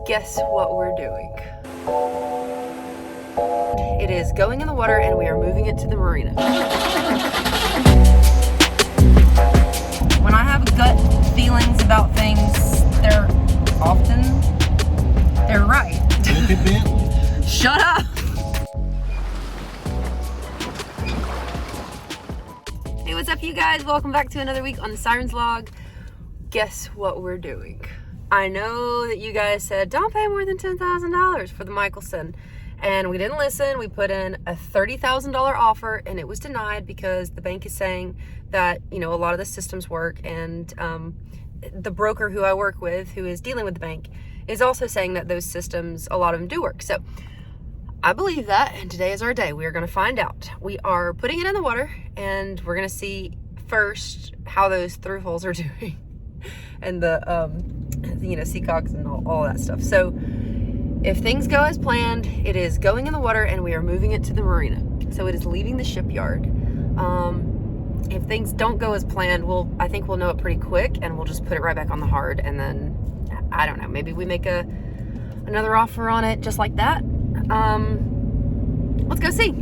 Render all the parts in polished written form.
Guess what we're doing? It is going in the water and we are moving it to the marina. When I have gut feelings about things, they're right. Look at Bentley. Shut up! Hey, what's up you guys? Welcome back to another week on the Sirens Log. Guess what we're doing? I know that you guys said don't pay more than $10,000 for the Mikelson, and we didn't listen. We put in a $30,000 offer and it was denied because the bank is saying that, you know, a lot of the systems work, and the broker who I work with, who is dealing with the bank, is also saying that those systems, a lot of them do work. So I believe that, and today is our day. We are going to find out. We are putting it in the water and we're going to see first how those through holes are doing and the seacocks and all that stuff. So if things go as planned, it is going in the water and we are moving it to the marina. So it is leaving the shipyard. If things don't go as planned, I think we'll know it pretty quick, and we'll just put it right back on the hard, and then I don't know, maybe we make another offer on it just like that. Let's go see.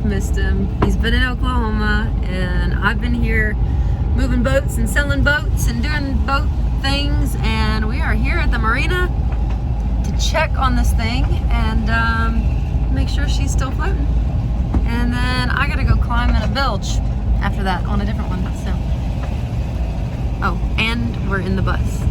I've missed him. He's been in Oklahoma, and I've been here moving boats and selling boats and doing boat things, and we are here at the marina to check on this thing and make sure she's still floating. And then I gotta go climb in a bilge after that on a different one, so. Oh, and we're in the bus.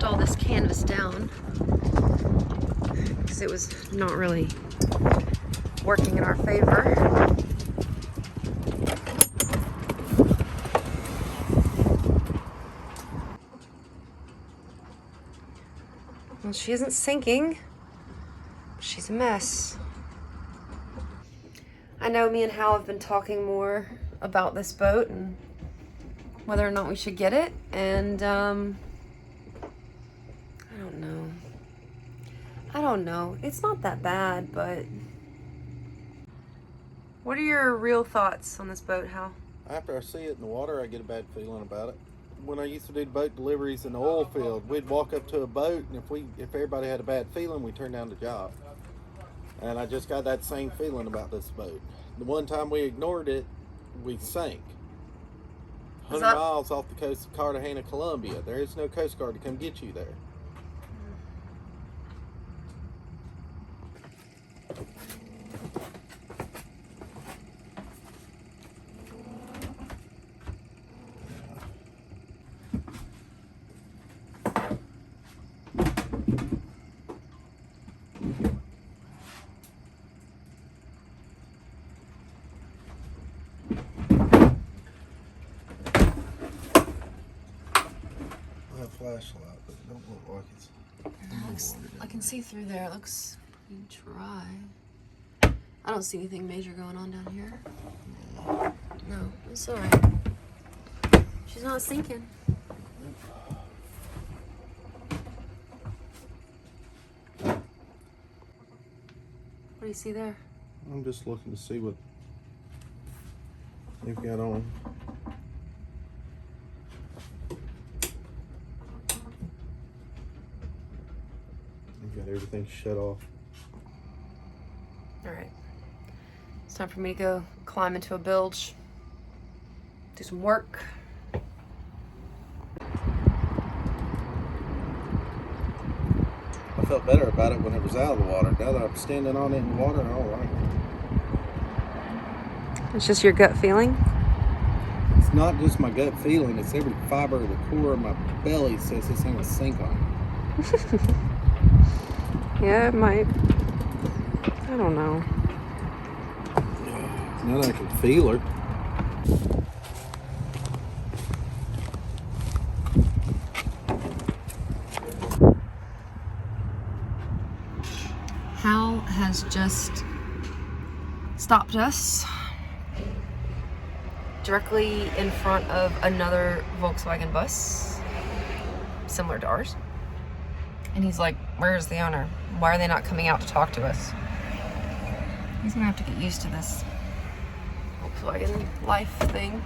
All this canvas down because it was not really working in our favor. Well, she isn't sinking. She's a mess. I know me and Hal have been talking more about this boat and whether or not we should get it, and I don't know. It's not that bad, but what are your real thoughts on this boat, Hal? After I see it in the water, I get a bad feeling about it. When I used to do boat deliveries in the oil field, we'd walk up to a boat, and if everybody had a bad feeling, we turned down the job. And I just got that same feeling about this boat. The one time we ignored it, we sank. 100 miles off the coast of Cartagena, Colombia. There is no Coast Guard to come get you there. Flashlight, but it don't look like it's. I can see through there. It looks pretty dry. I don't see anything major going on down here. No, it's alright. She's not sinking. What do you see there? I'm just looking to see what they've got on. Got everything shut off. All right, it's time for me to go climb into a bilge, do some work. I felt better about it when it was out of the water. Now that I'm standing on it in the water, all right. It's just your gut feeling? It's not just my gut feeling, it's every fiber of the core of my belly says this thing will sink on. Yeah, it might. I don't know. Now that I can feel her. Hal has just stopped us directly in front of another Volkswagen bus, similar to ours. And he's like, where's the owner? Why are they not coming out to talk to us? He's gonna have to get used to this Volkswagen life thing.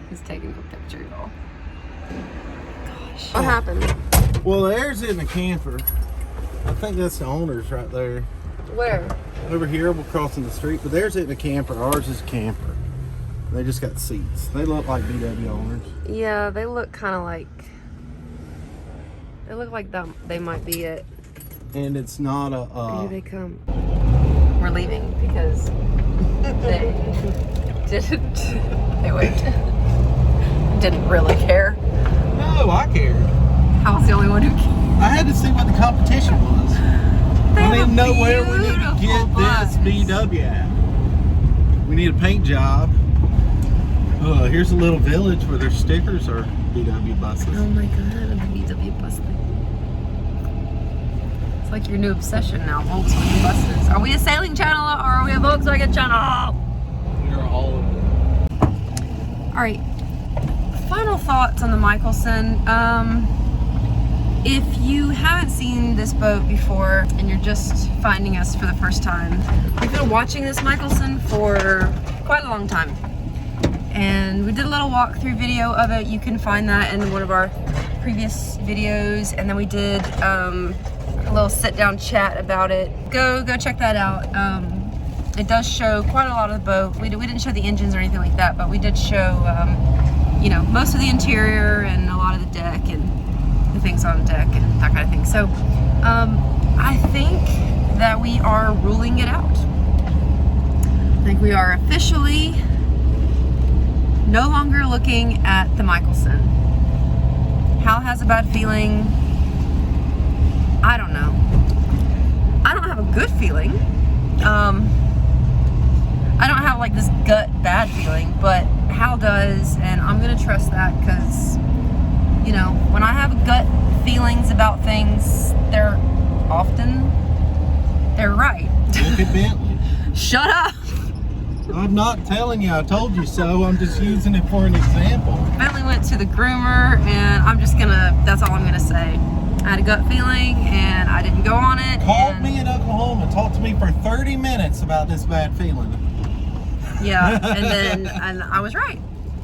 He's taking a picture, y'all. Gosh. What happened? Well, theirs in the camper. I think that's the owner's right there. Where? Over here, we're crossing the street, but theirs in the camper. Ours is a camper. They just got seats. They look like VW owners. Yeah, they look kind of like. They look like them. They might be it. And it's not a. Here they come. We're leaving because they didn't. They waved. Didn't really care. No, I cared. I was the only one who cared. I had to see what the competition was. I need to know where we need to get this VW at. We need a paint job. Here's a little village where their stickers are VW buses. Oh my god, a VW bus thing. It's like your new obsession now, Volkswagen buses. Are we a sailing channel or are we a Volkswagen channel? We are all of them. All right, final thoughts on the Mikelson. If you haven't seen this boat before and you're just finding us for the first time, we've been watching this Mikelson for quite a long time. And we did a little walkthrough video of it. You can find that in one of our previous videos. And then we did a little sit-down chat about it. Go check that out. It does show quite a lot of the boat. We didn't show the engines or anything like that, but we did show, you know, most of the interior and a lot of the deck and the things on deck and that kind of thing. So I think that we are ruling it out. I think we are officially no longer looking at the Mikelson. Hal has a bad feeling. I don't know. I don't have a good feeling. I don't have like this gut bad feeling, but Hal does, and I'm gonna trust that because, you know, when I have gut feelings about things, they're right. Look at Bentley. Shut up! I'm not telling you I told you so. I'm just using it for an example. Bentley went to the groomer, and that's all I'm gonna say. I had a gut feeling, and I didn't go on it. Called me in Oklahoma and talked to me for 30 minutes about this bad feeling. Yeah, and I was right.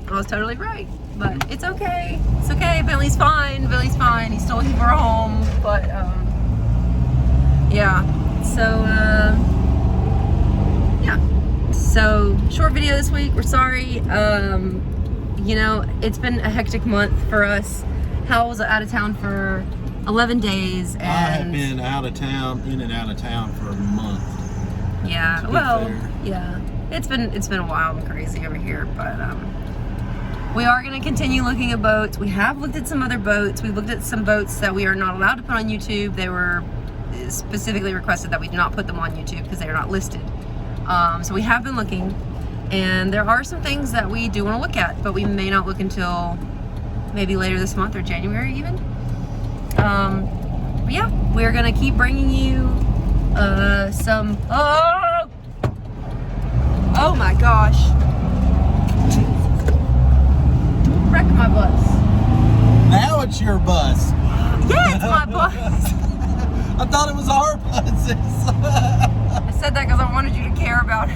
I was totally right. But it's okay. It's okay. Bentley's fine. Billy's fine. He's still looking for a home. But, yeah. So, yeah. So, short video this week. We're sorry. You know, it's been a hectic month for us. Hal was out of town for 11 days. And I have been out of town, in and out of town for a month. Yeah, well, yeah. It's been a wild and crazy over here, but we are going to continue looking at boats. We have looked at some other boats. We looked at some boats that we are not allowed to put on YouTube. They were specifically requested that we do not put them on YouTube because they are not listed. So we have been looking, and there are some things that we do want to look at, but we may not look until maybe later this month or January even. But yeah, we're going to keep bringing you some... Oh my gosh. Wreck my bus. Now it's your bus. Yeah, it's my bus. I thought it was our buses. I said that because I wanted you to care about it.